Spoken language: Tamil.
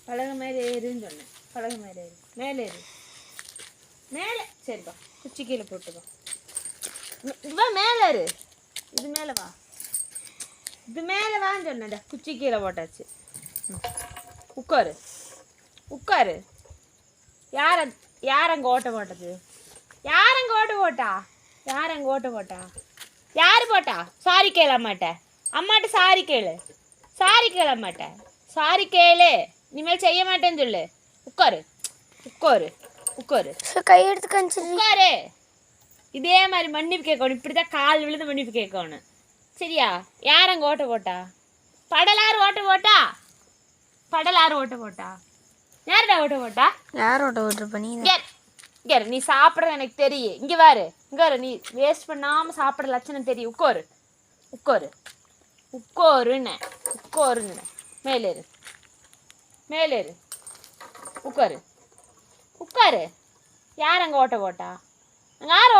பழகு மாதிரி ஏறுன்னு சொன்னேன். பழகு மாதிரி ஏறு, மேலே ஏறு, மேலே. சரிப்பா, குச்சி கீழே போட்டுப்பா. வா மேலே ஏறு, இது மேலே வா, இது மேலே வான்னு சொன்னேன்டா. குச்சி கீழே போட்டாச்சு. உட்காரு உட்காரு. யார் அங்கே ஓட்ட போட்டது? யார் அங்கே ஓட்ட போட்டா? யார் அங்கே ஓட்ட போட்டா? யார் போட்டா? சாரி கேள மாட்டேன் அம்மாட்ட. சாரி கேளு, சாரி கேள மாட்டேன். சாரி கேளு, இனிமேல் செய்ய மாட்டேன்னு சொல்லு. உட்காரு உட்காரு உட்காரு. கையெடுத்து கஞ்சி உட்காரு. இதே மாதிரி மன்னிப்பு கேட்கணும். இப்படி தான் கால் விழுந்து மன்னிப்பு கேட்கணும். சரியா? யார் அங்கே ஓட்ட போட்டா? படலாறு ஓட்ட போட்டா? படலாறு ஓட்ட போட்டா? யார்டா ஓட்ட போட்டா? யார் ஓட்ட ஓட்டு பண்ணி? இங்கே நீ சாப்பிட்றது எனக்கு தெரியும். இங்கே வாரு, இங்கே வாரு. நீ வேஸ்ட் பண்ணாமல் சாப்பிட்ற லட்சணம் தெரியும். உட்காரு உட்காரு உட்காருன்னு உட்காருங்க. மேலேரு மேலேரு. உட்காரு உட்காரு. யார் அங்கே ஓட்ட போட்டா? யார்